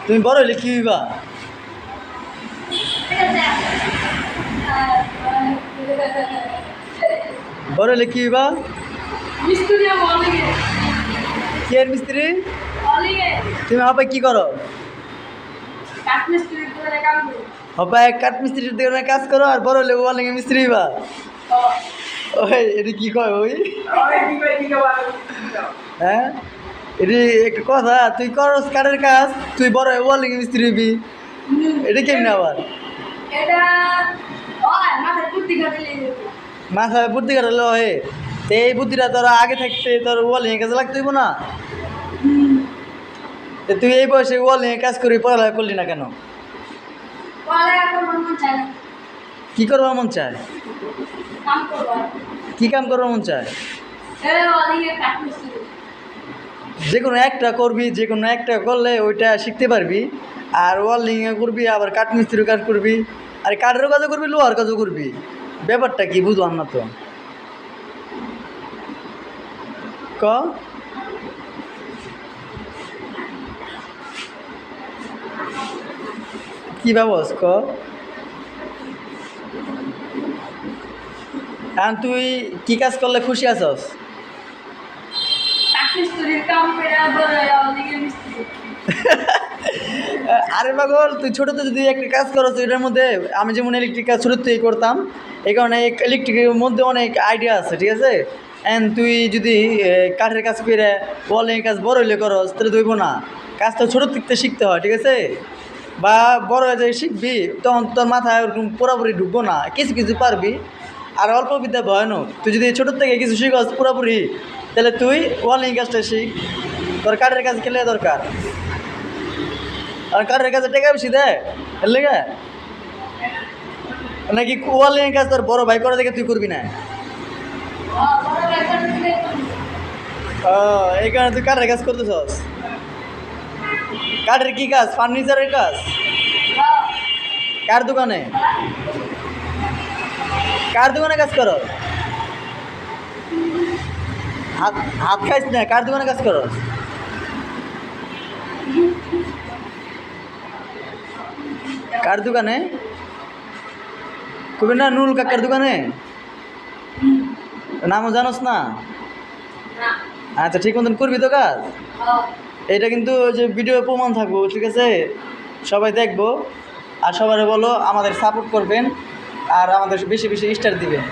তুমি বড় হইলে কি হইবা? বড় হইলে কি হইবা? মিস্ত্রি বলে কি এর মিস্ত্রি? বলে তুমি হবে কি করো? কাঠ মিস্ত্রি করে কাম করি। হবে কাঠ মিস্ত্রির দোকানে কাজ করো আর বড় হইলে বলে মিস্ত্রি হইবা। ওই এটা কি কয় ওই? হ্যাঁ, এটি একটা কথা, তুই করস কাঠের কাজ, তুই বড় হয়ে ওয়ার্লিং মিস্ত্রি হইবি, এটা কেমনি আবার? এটা মাথায় বুদ্ধি কাটলে মাথায় বুদ্ধি কাটালে হয়? তো এই বুদ্ধিটা তোর আগে থাকতে তোর ওয়ার্লিং এর কাজে লাগতে হইব না? তো তুই এই বয়সে ওয়ার্লিং এর কাজ করি পড়ালেখা করলি না কেন? বলে এখন মন চায় না কি করবার মন চায়? কাম করবো। কি কাম করবার মন চায়? বলে কাঠ মিস্ত্রি যে কোনো একটা করবি, যে কোনো একটা করলে ওইটা শিখতে পারবি। আর ওয়ার্লিং করবি, আবার কাঠ মিস্ত্রির কাজ করবি, আর কাঠের কাজও করবি, লোহার কাজও করবি। ব্যাপারটা কি বুঝলাম না তো। ক কি ভাবস ক? আর তুই কি কাজ করলে খুশি আছস? কাঠ মিস্ত্রির কাম করে বলে মিস্ত্রি আরে পাগল, তুই ছোটোতে যদি একটা কাজ করছ এটার মধ্যে, আমি যেমন ইলেকট্রিক কাজ ছোটোর থেকেই করতাম, এই কারণে ইলেকট্রিকের মধ্যে অনেক আইডিয়া আছে, ঠিক আছে? অ্যান্ড তুই যদি কাঠের কাজ করে ওয়ালিং কাজ বড় হইলে করস তাহলে ধরবো না। কাজটা ছোটোর থেকে শিখতে হয়, ঠিক আছে? বা বড় হয়ে যায় শিখবি, তখন তোর মাথায় ওরকম পুরোপুরি ঢুকবো না, কিছু কিছু পারবি। আর অল্প বিদ্যা ভয়ানক, তুই যদি ছোটোর থেকে কিছু শিখস পুরোপুরি, তাহলে তুই ওয়ালিং কাজটা শিখ। তোর কাঠের কাজ খেলে দরকার, আর কাঠের কাছে টাকা বেশি দেয় এর লেগে নাকি ওয়ালিং কাজ তোর বড় ভাই করে দেখে তুই করবি না? ও, এই কারণে তুই কাঠের কাজ করতেছস। কাঠের কি কাজ? ফার্নিচারের কাজ? কার দোকানে? কার দোকানে কাজ করো? হাত হাত খাইস না, কার দোকানে কাজ করো? কার দোকানে? কবি না নুরুল কাকার দোকানে? নামও জানোস না? আচ্ছা, ঠিক মতন করবি তো কাজ। এটা কিন্তু যে ভিডিও প্রমাণ থাকবো, ঠিক আছে? সবাই দেখবো, আর সবাই বলো আমাদের সাপোর্ট করবেন, আর আমাদের বেশি বেশি স্টার দিবেন।